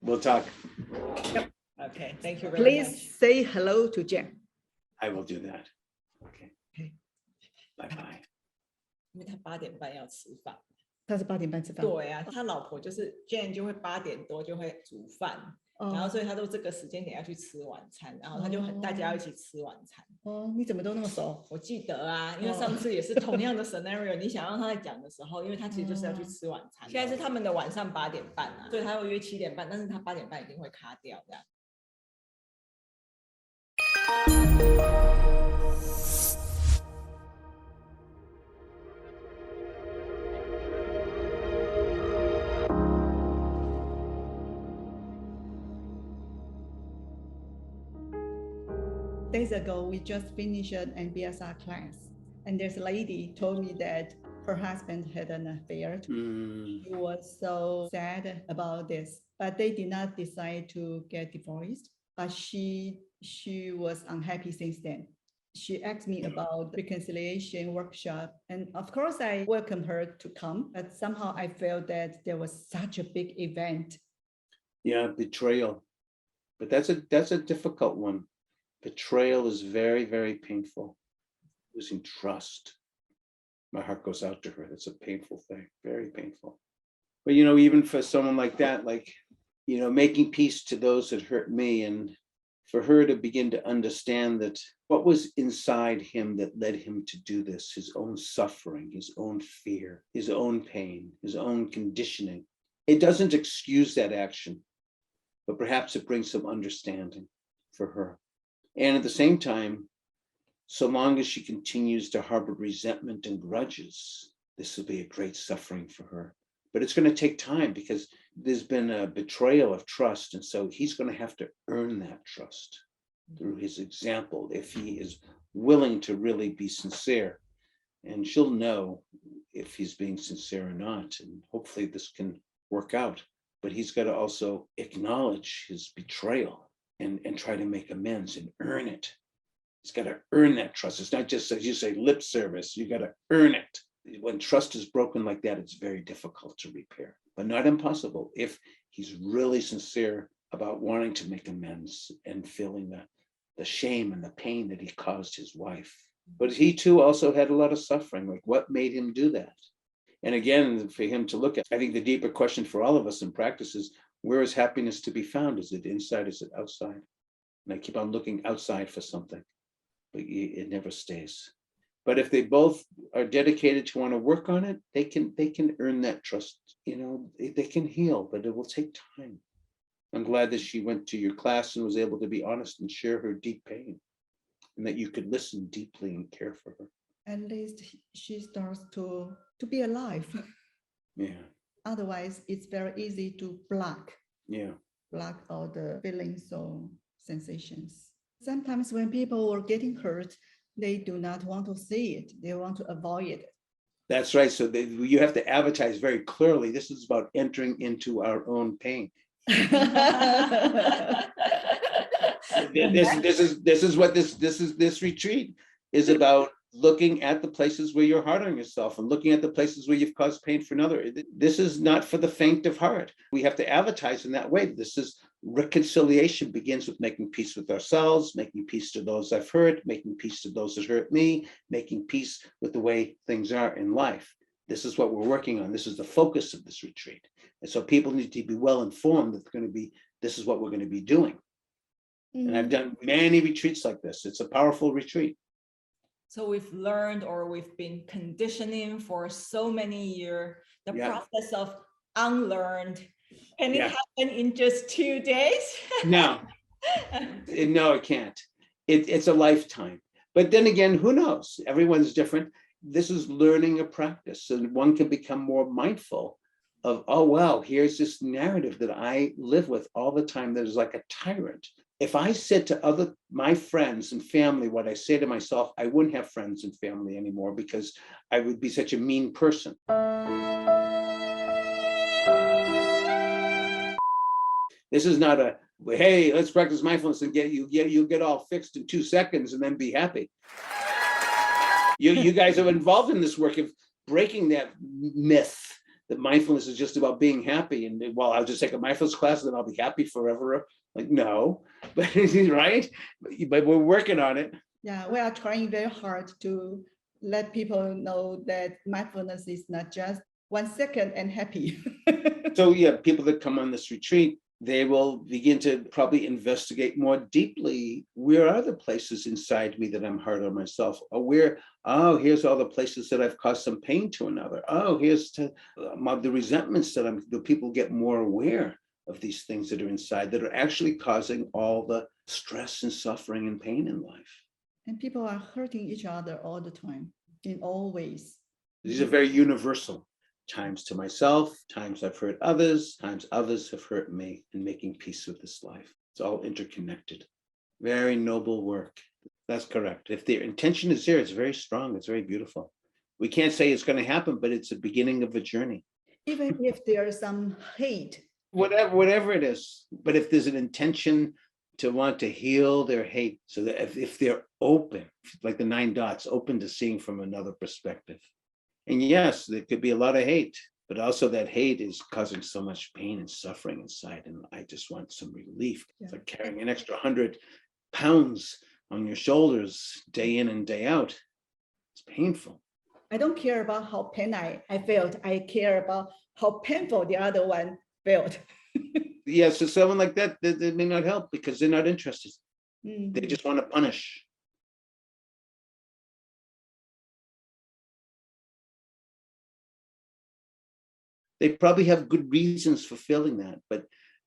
We'll talk. Yep. Okay, thank you very much. Please say hello to Jen. I will do that. Okay. Okay. Bye-bye. 因为他8点半要吃饭。他是8点半吃饭。对啊，他老婆就是 Jane 就会8点多就会煮饭，然后所以他都这个时间点要去吃晚餐，然后他就大家要一起吃晚餐。哦，你怎么都那么熟？我记得啊，因为上次也是同样的 scenario，你想让他在讲的时候，因为他其实就是要去吃晚餐。现在是他们的晚上8点半啊，所以他会约7点半，但是他8点半一定会卡掉这样。Days ago, we just finished an MBSR class, and this lady told me that her husband had an affair. She was so sad about this, but they did not decide to get divorced. But she was unhappy since then. She asked me about reconciliation workshop, and of course I welcomed her to come, but somehow I felt that there was such a big event. Yeah, betrayal. But that's a difficult one. Betrayal is very, very painful. Losing trust. My heart goes out to her. That's a painful thing, very painful. But, even for someone like that, making peace to those that hurt me, and for her to begin to understand that what was inside him that led him to do this, his own suffering, his own fear, his own pain, his own conditioning. It doesn't excuse that action, but perhaps it brings some understanding for her. And at the same time, so long as she continues to harbor resentment and grudges, this will be a great suffering for her. But it's going to take time because there's been a betrayal of trust. And so he's going to have to earn that trust through his example if he is willing to really be sincere. And she'll know if he's being sincere or not. And hopefully this can work out. But he's got to also acknowledge his betrayal and try to make amends and earn it. He's got to earn that trust. It's not just, as you say, lip service. You got to earn it. When trust is broken like that, it's very difficult to repair, but not impossible if he's really sincere about wanting to make amends and feeling the shame and the pain that he caused his wife. But he too also had a lot of suffering. Like, what made him do that? And again, for him to look at, I think the deeper question for all of us in practice is, where is happiness to be found? Is it inside? Is it outside? And I keep on looking outside for something, but it never stays. But if they both are dedicated to want to work on it, they can earn that trust. They can heal, but it will take time. I'm glad that she went to your class and was able to be honest and share her deep pain, and that you could listen deeply and care for her. At least she starts to be alive. Yeah. Otherwise, it's very easy to block all the feelings or sensations. Sometimes when people are getting hurt, they do not want to see it. They want to avoid it. That's right. So you have to advertise very clearly. This is about entering into our own pain. This retreat is about looking at the places where you're hard on yourself and looking at the places where you've caused pain for another. This is not for the faint of heart. We have to advertise in that way. This is reconciliation begins with making peace with ourselves, making peace to those I've hurt, making peace to those that hurt me, making peace with the way things are in life. This is what we're working on. This is the focus of this retreat. And so people need to be well informed that this is what we're going to be doing. And I've done many retreats like this. It's a powerful retreat. So we've learned, or we've been conditioning for so many years, the process of unlearned. Can it happen in just 2 days? No, it can't. It's a lifetime. But then again, who knows? Everyone's different. This is learning a practice, and one can become more mindful of, oh, wow, here's this narrative that I live with all the time that is like a tyrant. If I said to my friends and family what I say to myself, I wouldn't have friends and family anymore because I would be such a mean person. This is not a, hey, let's practice mindfulness and you'll get all fixed in 2 seconds and then be happy. You guys are involved in this work of breaking that myth that mindfulness is just about being happy. And well, I'll just take a mindfulness class and then I'll be happy forever. Like, no, but right. But we're working on it. Yeah, we are trying very hard to let people know that mindfulness is not just 1 second and happy. So yeah, people that come on this retreat, they will begin to probably investigate more deeply. Where are the places inside me that I'm hard on myself? Or where, oh, here's all the places that I've caused some pain to another. Oh, here's the resentments that the people get more aware of these things that are inside that are actually causing all the stress and suffering and pain in life. And people are hurting each other all the time, in all ways. These are very universal. Times to myself, times I've hurt others, times others have hurt me, and making peace with this life. It's all interconnected. Very noble work. That's correct. If their intention is there, it's very strong. It's very beautiful. We can't say it's going to happen, but it's the beginning of a journey. Even if there's some hate. Whatever it is. But if there's an intention to want to heal their hate, so that if they're open, like the 9 dots, open to seeing from another perspective. And yes, there could be a lot of hate, but also that hate is causing so much pain and suffering inside. And I just want some relief. Yeah. It's like carrying an extra 100 pounds on your shoulders day in and day out. It's painful. I don't care about how pain I felt. I care about how painful the other one felt. Yeah, so someone like that may not help because they're not interested. Mm-hmm. They just want to punish. They probably have good reasons for feeling that, but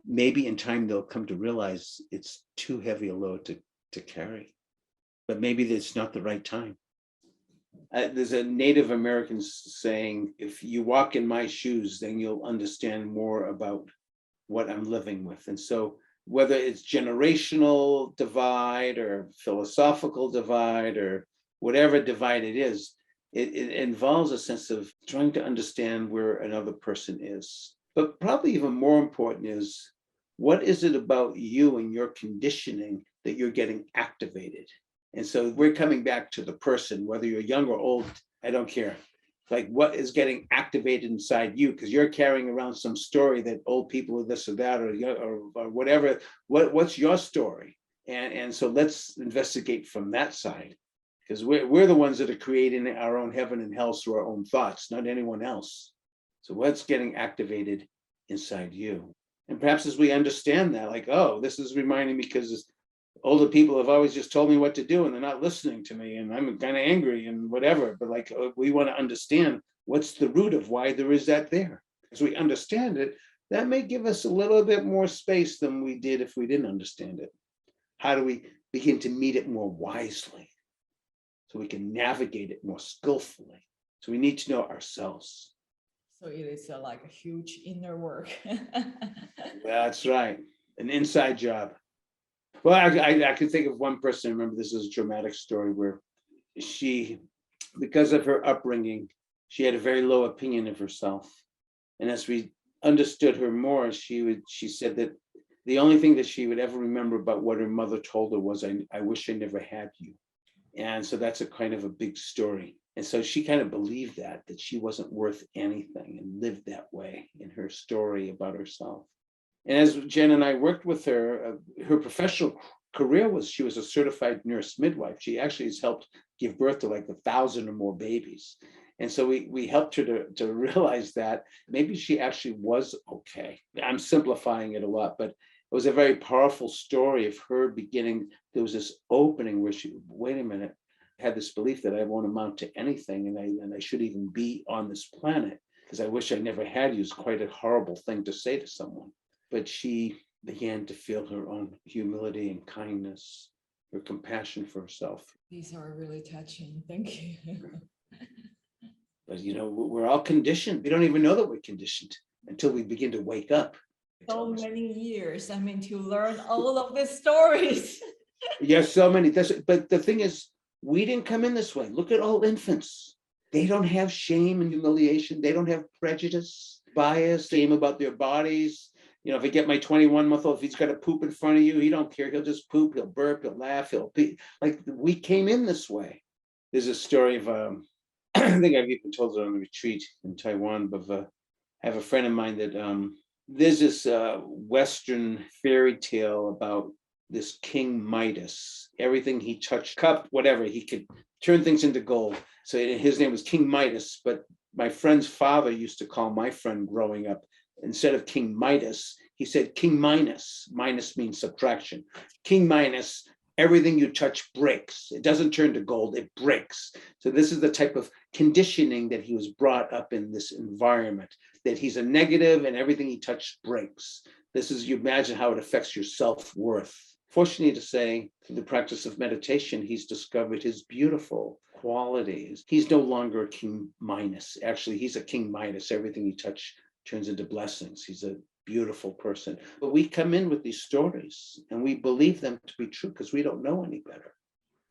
maybe in time they'll come to realize it's too heavy a load to carry. But maybe it's not the right time. There's a Native American saying, if you walk in my shoes, then you'll understand more about what I'm living with. And so whether it's generational divide or philosophical divide or whatever divide it is, it involves a sense of trying to understand where another person is. But probably even more important is, what is it about you and your conditioning that you're getting activated? And so we're coming back to the person, whether you're young or old, I don't care. Like, what is getting activated inside you? Because you're carrying around some story that old people are this or that or whatever. What's your story? And so let's investigate from that side. Because we're the ones that are creating our own heaven and hell through our own thoughts, not anyone else. So what's getting activated inside you? And perhaps as we understand that, like, oh, this is reminding me because older people have always just told me what to do and they're not listening to me and I'm kind of angry and whatever. But like, we want to understand what's the root of why there is that there. As we understand it, that may give us a little bit more space than we did if we didn't understand it. How do we begin to meet it more wisely? So we can navigate it more skillfully. So we need to know ourselves. So it is like a huge inner work. That's right. An inside job. Well, I could think of one person. I remember this is a dramatic story where she, because of her upbringing, she had a very low opinion of herself. And as we understood her more, she said that the only thing that she would ever remember about what her mother told her was, I wish I never had you. And so that's a kind of a big story. And so she kind of believed that she wasn't worth anything and lived that way in her story about herself. And as Jen and I worked with her, her professional career was, she was a certified nurse midwife. She actually has helped give birth to like 1,000 or more babies. And so we helped her to realize that maybe she actually was okay. I'm simplifying it a lot, but it was a very powerful story of her beginning. There was this opening where she, wait a minute, had this belief that I won't amount to anything and I should even be on this planet because I wish I never had you. Is quite a horrible thing to say to someone. But she began to feel her own humility and kindness, her compassion for herself. These are really touching. Thank you. But you know, we're all conditioned. We don't even know that we're conditioned until we begin to wake up. So many years, I mean, to learn all of these stories. Yes, so many. But the thing is, we didn't come in this way. Look at all infants. They don't have shame and humiliation. They don't have prejudice, bias, shame about their bodies. You know, if I get my 21-month-old, if he's got to poop in front of you, he don't care. He'll just poop, he'll burp, he'll laugh, he'll pee. Like, we came in this way. There's a story of, I think I've even told it on the retreat in Taiwan, of I have a friend of mine that there's this Western fairy tale about this King Midas. Everything he touched, cup, whatever, he could turn things into gold. So his name was King Midas, but my friend's father used to call my friend growing up, instead of King Midas, he said King Minus. Minus means subtraction. King Minus, everything you touch breaks. It doesn't turn to gold, it breaks. So this is the type of conditioning that he was brought up in, this environment, that he's a negative and everything he touched breaks. This is, you imagine how it affects your self-worth. Fortunately to say, through the practice of meditation, he's discovered his beautiful qualities. He's no longer a King Minus. Actually, he's a King Midas. Everything he touched turns into blessings. He's a beautiful person. But we come in with these stories and we believe them to be true because we don't know any better.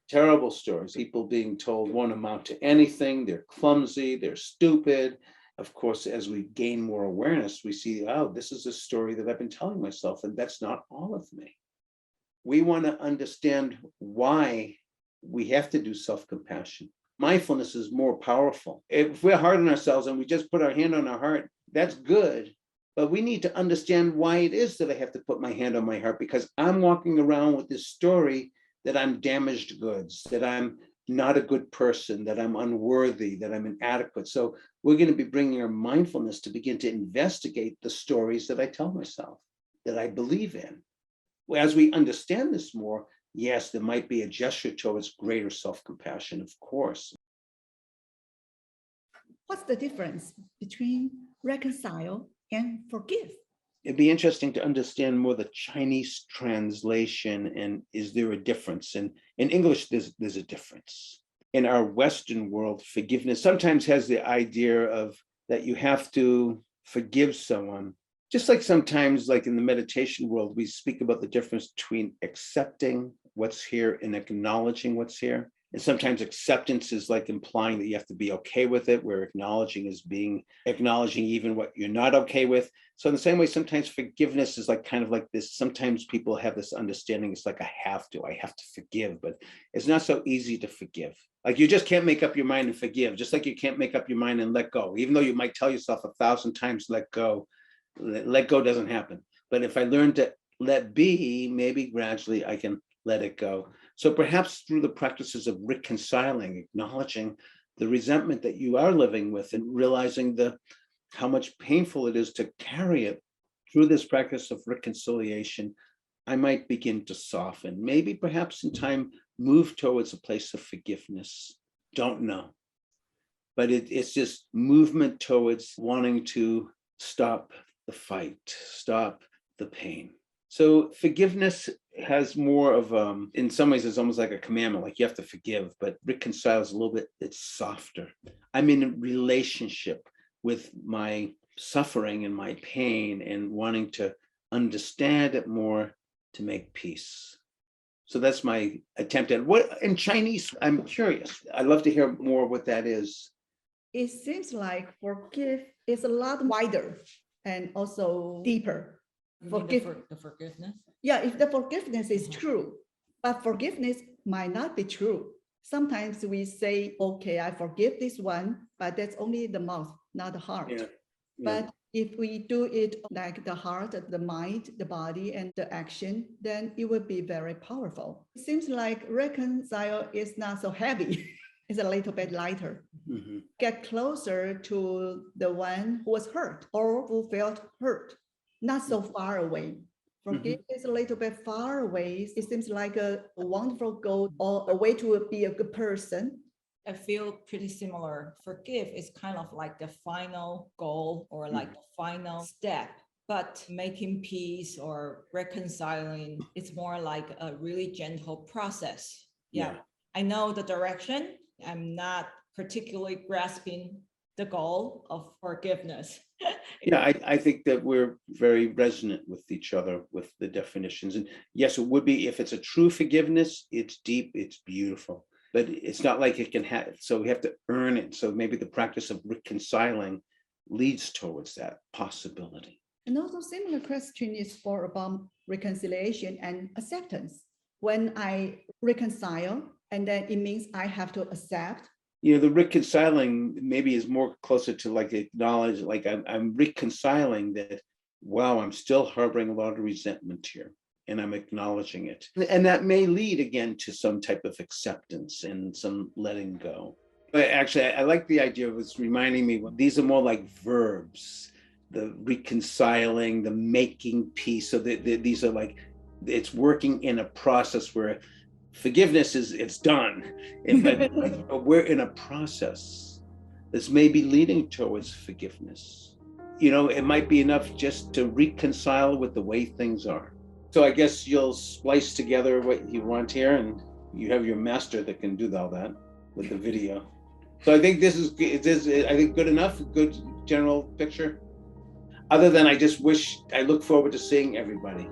Terrible stories. People being told won't amount to anything. They're clumsy. They're stupid. Of course, as we gain more awareness, we see, oh, this is a story that I've been telling myself, and that's not all of me. We want to understand why we have to do self-compassion. Mindfulness is more powerful. If we're hard on ourselves and we just put our hand on our heart, that's good. But we need to understand why it is that I have to put my hand on my heart, because I'm walking around with this story that I'm damaged goods, that I'm not a good person, that I'm unworthy, that I'm inadequate. So we're going to be bringing our mindfulness to begin to investigate the stories that I tell myself, that I believe in. As we understand this more, yes, there might be a gesture towards greater self-compassion, of course. What's the difference between reconcile and forgive? It'd be interesting to understand more the Chinese translation, and is there a difference? And in English, there's a difference. In our Western world, forgiveness sometimes has the idea of that you have to forgive someone. Just like sometimes, like in the meditation world, we speak about the difference between accepting what's here and acknowledging what's here. And sometimes acceptance is like implying that you have to be okay with it, where acknowledging is acknowledging even what you're not okay with. So in the same way, sometimes forgiveness is like kind of like this. Sometimes people have this understanding, it's like I have to forgive, but it's not so easy to forgive. Like you just can't make up your mind and forgive, just like you can't make up your mind and let go. Even though you might tell yourself 1,000 times, let go doesn't happen. But if I learn to let be, maybe gradually I can let it go. So perhaps through the practices of reconciling, acknowledging the resentment that you are living with, and realizing how much painful it is to carry it, through this practice of reconciliation, I might begin to soften, maybe perhaps in time move towards a place of forgiveness. Don't know. But it's just movement towards wanting to stop the fight, stop the pain. So forgiveness has more of, in some ways, it's almost like a commandment, like you have to forgive, but reconcile is a little bit, it's softer. I'm in a relationship with my suffering and my pain and wanting to understand it more to make peace. So that's my attempt at what in Chinese. I'm curious. I'd love to hear more what that is. It seems like forgive is a lot wider and also deeper. The forgiveness? Yeah, if the forgiveness is true, but forgiveness might not be true. Sometimes we say, okay, I forgive this one, but that's only the mouth, not the heart. Yeah. But if we do it like the heart, the mind, the body, and the action, then it will be very powerful. It seems like reconcile is not so heavy. It's a little bit lighter. Mm-hmm. Get closer to the one who was hurt or who felt hurt, not so far away. Forgive is a little bit far away. It seems like a wonderful goal or a way to be a good person. I feel pretty similar. Forgive is kind of like the final goal or like the final step, but making peace or reconciling, it's more like a really gentle process. Yeah. I know the direction. I'm not particularly grasping the goal of forgiveness. Yeah, I think that we're very resonant with each other with the definitions. And yes, it would be, if it's a true forgiveness, it's deep, it's beautiful, but it's not like it can have, so we have to earn it. So maybe the practice of reconciling leads towards that possibility. And also similar question is for about reconciliation and acceptance. When I reconcile, and then it means I have to accept The reconciling maybe is more closer to like acknowledge, like I'm reconciling that, wow, I'm still harboring a lot of resentment here, and I'm acknowledging it. And that may lead again to some type of acceptance and some letting go. But actually, I like the idea of it's reminding me, these are more like verbs, the reconciling, the making peace. So these are like, it's working in a process where forgiveness it's done, but we're in a process that's maybe leading towards forgiveness. It might be enough just to reconcile with the way things are. So I guess you'll splice together what you want here, and you have your master that can do all that with the video. So I think this is good enough, good general picture. Other than I look forward to seeing everybody.